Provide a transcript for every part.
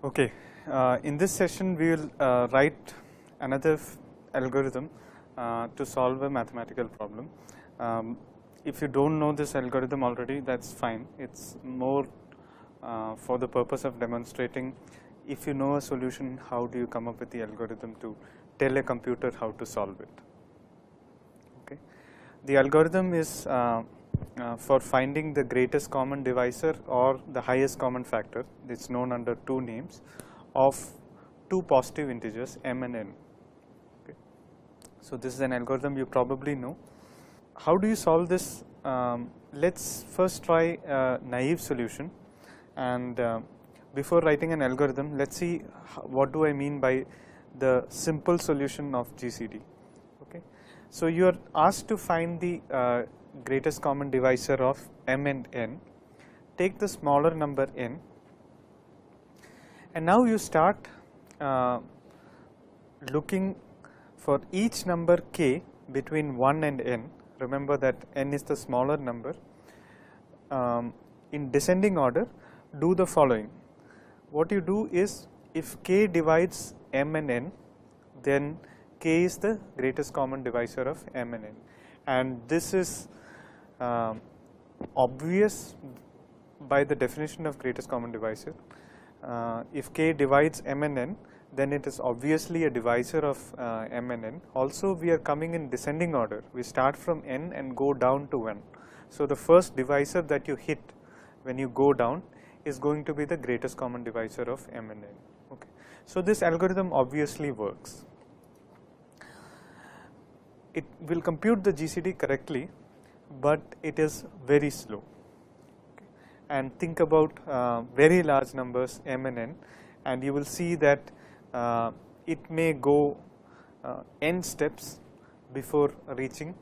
Okay, in this session we will write another algorithm to solve a mathematical problem. If you don't know this algorithm already, that's fine. It's more for the purpose of demonstrating if you know a solution, how do you come up with the algorithm to tell a computer how to solve it. Okay, the algorithm is for finding the greatest common divisor or the highest common factor. It's known under two names of two positive integers m and n. Okay. So this is an algorithm you probably know. How do you solve this? Let's first try a naive solution, and before writing an algorithm, let's see what do I mean by the simple solution of GCD. Okay. So you are asked to find the greatest common divisor of m and n. Take the smaller number n, and now you start looking for each number k between 1 and n. Remember that n is the smaller number. In descending order, do the following. What you do is, if k divides m and n, then k is the greatest common divisor of m and n, and this is obvious by the definition of greatest common divisor. If k divides m and n, then it is obviously a divisor of m and n. Also, we are coming in descending order. We start from n and go down to 1. So the first divisor that you hit when you go down is going to be the greatest common divisor of m and n. Okay. So this algorithm obviously works. It will compute the GCD correctly, but it is very slow. Okay. And think about very large numbers m and n, and you will see that it may go n steps before reaching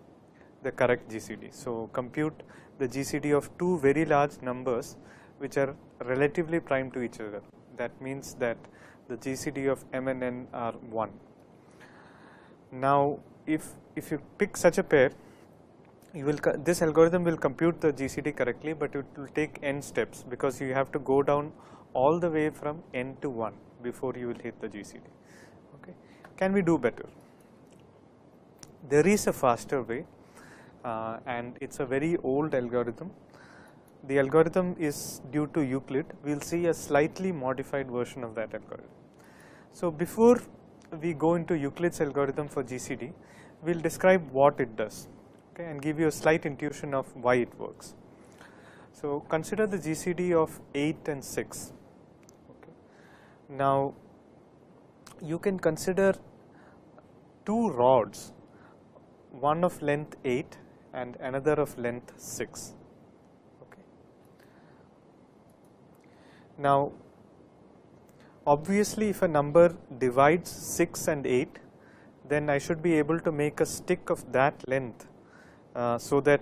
the correct GCD. So compute the GCD of two very large numbers which are relatively prime to each other. That means that the GCD of m and n are 1. Now if you pick such a pair, this algorithm will compute the GCD correctly, but it will take n steps because you have to go down all the way from n to 1 before you will hit the GCD. Okay. Can we do better? There is a faster way, and it's a very old algorithm. The algorithm is due to Euclid. We will see a slightly modified version of that algorithm. So before we go into Euclid's algorithm for GCD, we will describe what it does, okay, and give you a slight intuition of why it works. So consider the GCD of 8 and 6. Okay. Now you can consider two rods, one of length 8 and another of length 6. Okay. Now obviously if a number divides 6 and 8, then I should be able to make a stick of that length so that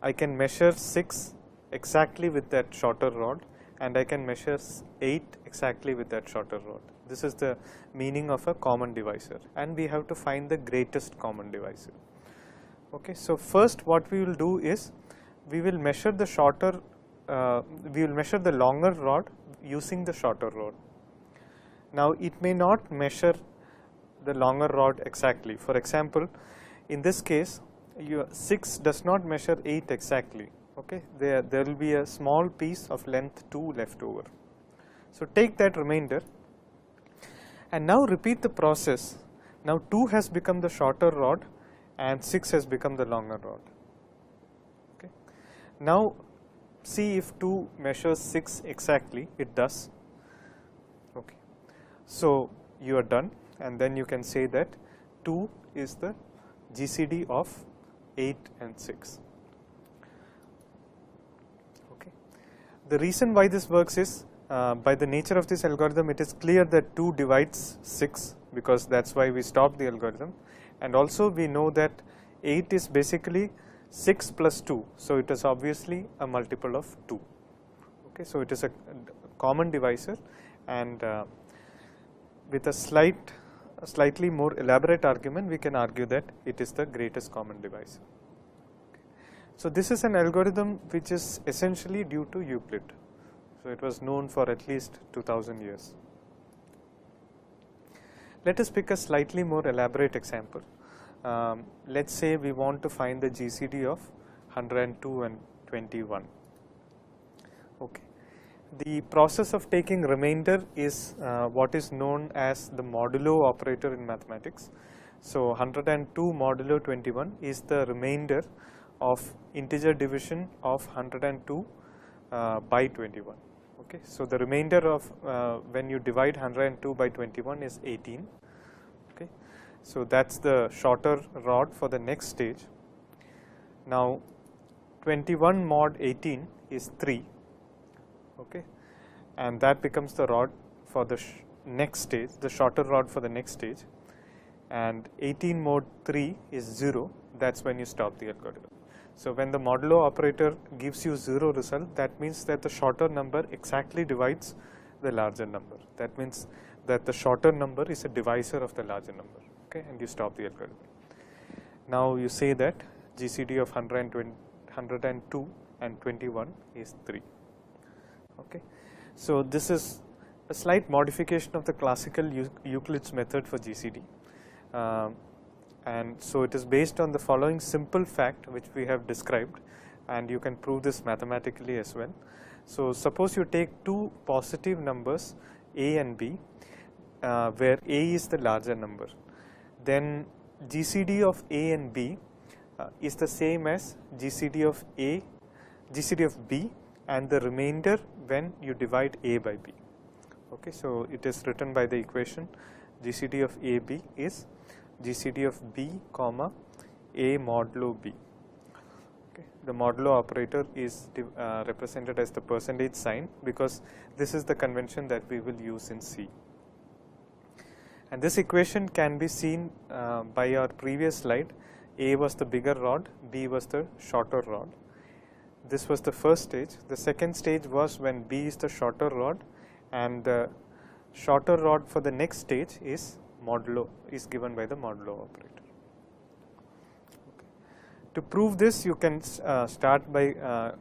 I can measure 6 exactly with that shorter rod, and I can measure 8 exactly with that shorter rod. This is the meaning of a common divisor, and we have to find the greatest common divisor. Okay, so first what we will do is we will measure the longer rod using the shorter rod. Now it may not measure the longer rod exactly. For example, in this case, 6 does not measure 8 exactly. Okay, there will be a small piece of length 2 left over. So take that remainder, and now repeat the process. Now 2 has become the shorter rod and 6 has become the longer rod. Okay. Now see if 2 measures 6 exactly. It does. Okay. So you are done, and then you can say that 2 is the GCD of 8 and 6. Okay. The reason why this works is by the nature of this algorithm, it is clear that 2 divides 6, because that's why we stopped the algorithm, and also we know that 8 is basically 6 plus 2, so it is obviously a multiple of 2. Okay, so it is a common divisor, and with a slightly more elaborate argument, we can argue that it is the greatest common divisor. Okay. So this is an algorithm which is essentially due to Euclid. So it was known for at least 2000 years. Let us pick a slightly more elaborate example. Let's say we want to find the GCD of 102 and 21. Okay. The process of taking remainder is what is known as the modulo operator in mathematics. So 102 modulo 21 is the remainder of integer division of 102 by 21. Okay. So the remainder of when you divide 102 by 21 is 18. Okay. So that's the shorter rod for the next stage. Now 21 mod 18 is 3. Okay, and that becomes the rod for the next stage, the shorter rod for the next stage, and 18 mod 3 is 0. That's when you stop the algorithm. So when the modulo operator gives you 0 result, that means that the shorter number exactly divides the larger number. That means that the shorter number is a divisor of the larger number. Okay, and you stop the algorithm. Now you say that GCD of 102 and 21 is 3. Okay. So this is a slight modification of the classical Euclid's method for GCD, and so it is based on the following simple fact which we have described, and you can prove this mathematically as well. So suppose you take two positive numbers a and b, where a is the larger number, then GCD of a and b is the same as GCD of b and the remainder when you divide a by b. Okay, so it is written by the equation GCD of AB is GCD of B comma A modulo B. Okay, the modulo operator is represented as the percentage sign because this is the convention that we will use in C. And this equation can be seen by our previous slide. A was the bigger rod, B was the shorter rod. This was the first stage. The second stage was when B is the shorter rod, and the shorter rod for the next stage is given by the modulo operator. Okay. To prove this, you can start by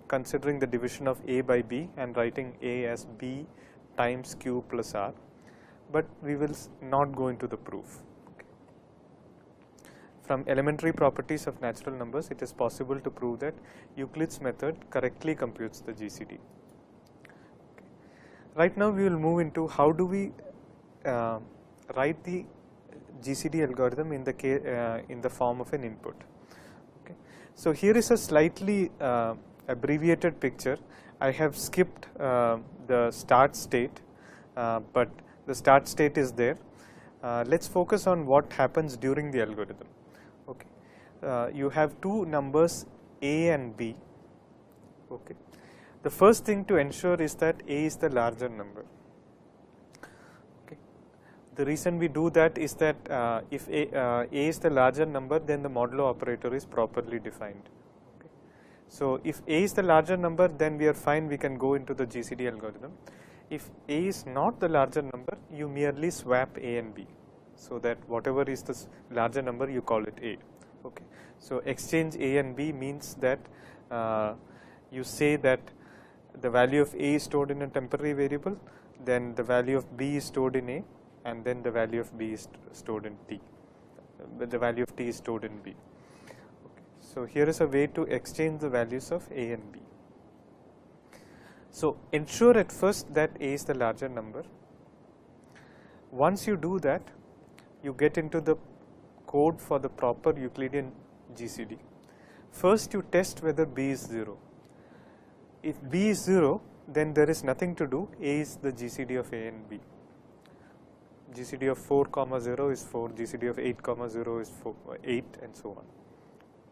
considering the division of A by B and writing A as B times Q plus R, but we will not go into the proof. From elementary properties of natural numbers, it is possible to prove that Euclid's method correctly computes the GCD. Okay. Right now we will move into how do we write the GCD algorithm in the form of an input. Okay. So here is a slightly abbreviated picture. I have skipped the start state, but the start state is there. Let's focus on what happens during the algorithm. Okay, you have two numbers A and B. Okay, the first thing to ensure is that A is the larger number. Okay, the reason we do that is that if A is the larger number, then the modulo operator is properly defined. Okay. So if A is the larger number, then we are fine. We can go into the GCD algorithm. If A is not the larger number, you merely swap A and B, so that whatever is the larger number, you call it A. Okay. So exchange A and B means that you say that the value of A is stored in a temporary variable, then the value of B is stored in A, and then the value of B is stored in T. The value of T is stored in B. Okay. So here is a way to exchange the values of A and B. So ensure at first that A is the larger number. Once you do that, you get into the code for the proper Euclidean GCD. First you test whether B is 0. If B is 0, then there is nothing to do. A is the GCD of A and B. GCD of 4 comma 0 is 4, GCD of 8 comma 0 is 8, and so on.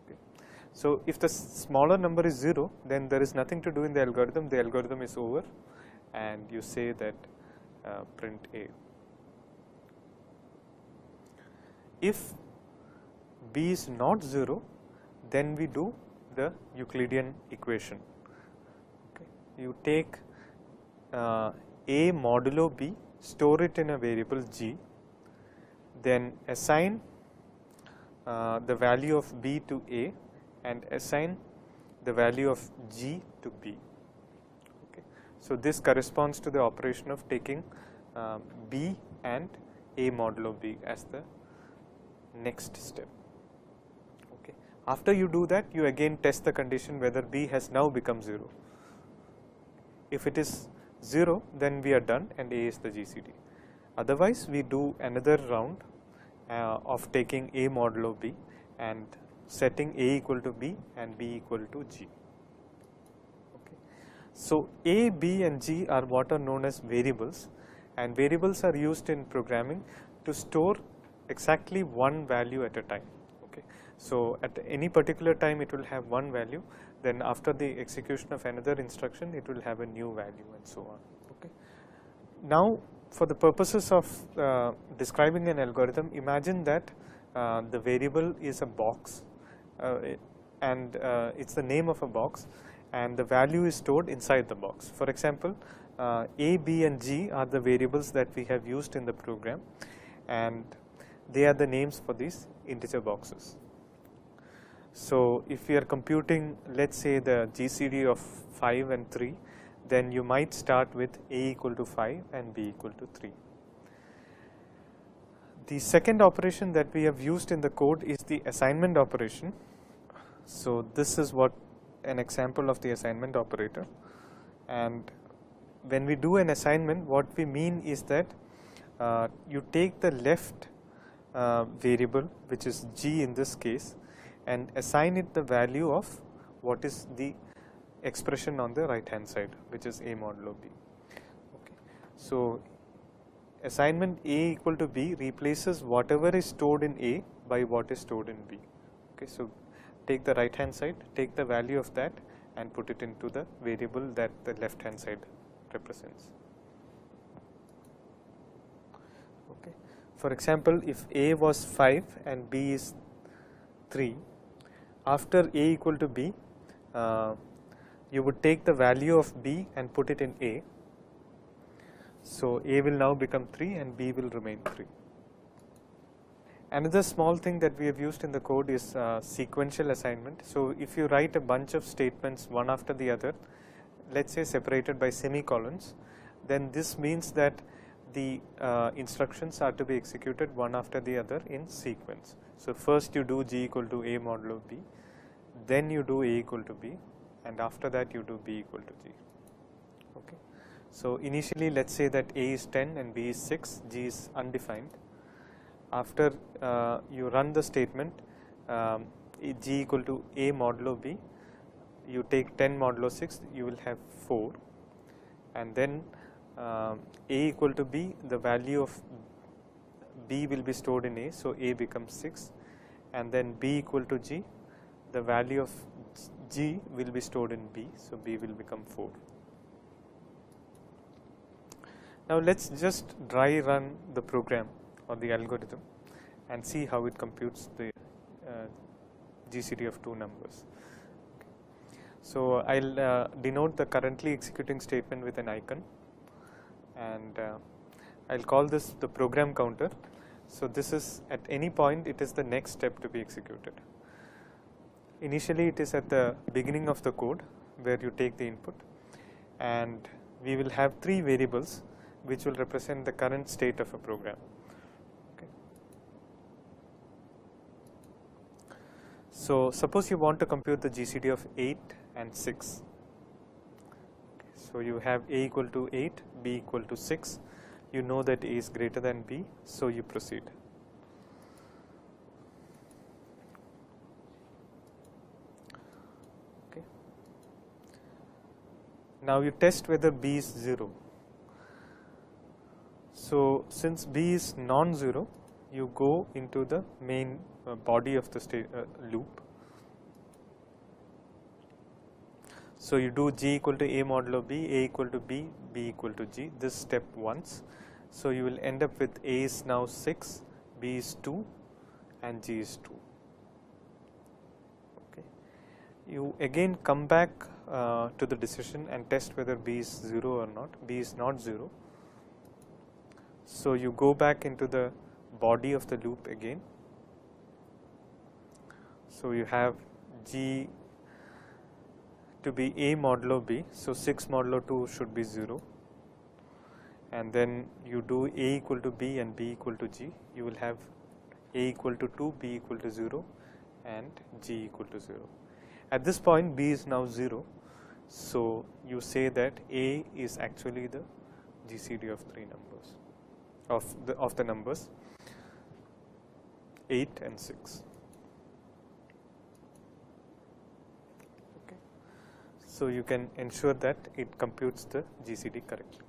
Okay. So if the smaller number is 0, then there is nothing to do in the algorithm is over, and you say that print A. If B is not 0, then we do the Euclidean equation. Okay. You take A modulo B, store it in a variable G, then assign the value of B to A and assign the value of G to B. Okay. So this corresponds to the operation of taking B and A modulo B as the next step. Okay. After you do that, you again test the condition whether B has now become 0. If it is 0, then we are done and A is the GCD. Otherwise, we do another round of taking A modulo B and setting A equal to B and B equal to G. Okay. So, A, B and G are what are known as variables, and variables are used in programming to store exactly one value at a time. Okay. So, at any particular time it will have one value, then after the execution of another instruction it will have a new value and so on. Okay. Now, for the purposes of describing an algorithm, imagine that the variable is a box and it is the name of a box, and the value is stored inside the box. For example, A, B and G are the variables that we have used in the program, and they are the names for these integer boxes. So, if we are computing, let us say, the GCD of 5 and 3, then you might start with A equal to 5 and B equal to 3. The second operation that we have used in the code is the assignment operation. So, this is what an example of the assignment operator, and when we do an assignment, what we mean is that you take the left variable, which is G in this case, and assign it the value of what is the expression on the right hand side, which is A modulo B. Okay. So, assignment A equal to B replaces whatever is stored in A by what is stored in B. Okay. So, take the right hand side, take the value of that and put it into the variable that the left hand side represents. Okay. For example, if A was 5 and B is 3, after A equal to B, you would take the value of B and put it in A. So, A will now become 3 and B will remain 3. Another small thing that we have used in the code is sequential assignment. So, if you write a bunch of statements one after the other, let us say separated by semicolons, then this means that the instructions are to be executed one after the other in sequence. So, first you do G equal to A modulo B, then you do A equal to B, and after that you do B equal to G. Okay. So, initially let us say that A is 10 and B is 6, G is undefined. After you run the statement G equal to A modulo B, you take 10 modulo 6, you will have 4, and then A equal to B, the value of B will be stored in A, so A becomes 6, and then B equal to G, the value of G will be stored in B, so B will become 4. Now, let us just dry run the program or the algorithm and see how it computes the GCD of two numbers. Okay. So, I will denote the currently executing statement with an icon, and I will call this the program counter. So, this is at any point it is the next step to be executed. Initially it is at the beginning of the code where you take the input, and we will have 3 variables which will represent the current state of a program. Okay. So, suppose you want to compute the GCD of 8 and 6. Okay. So, you have A equal to 8, B equal to 6, you know that A is greater than B, so you proceed. Okay. Now, you test whether B is 0. So, since B is non-zero, you go into the main body of the loop. So, you do G equal to A modulo B, A equal to B, B equal to G, this step once. So, you will end up with A is now 6, B is 2 and G is 2. Okay. You again come back to the decision and test whether B is 0 or not. B is not 0. So, you go back into the body of the loop again. So, you have G to be A modulo B. So, 6 modulo 2 should be 0, and then you do A equal to B and B equal to G, you will have A equal to 2, B equal to 0 and G equal to 0. At this point B is now 0, so you say that A is actually the GCD of three numbers, of the numbers 8 and 6. Okay. So you can ensure that it computes the GCD correctly.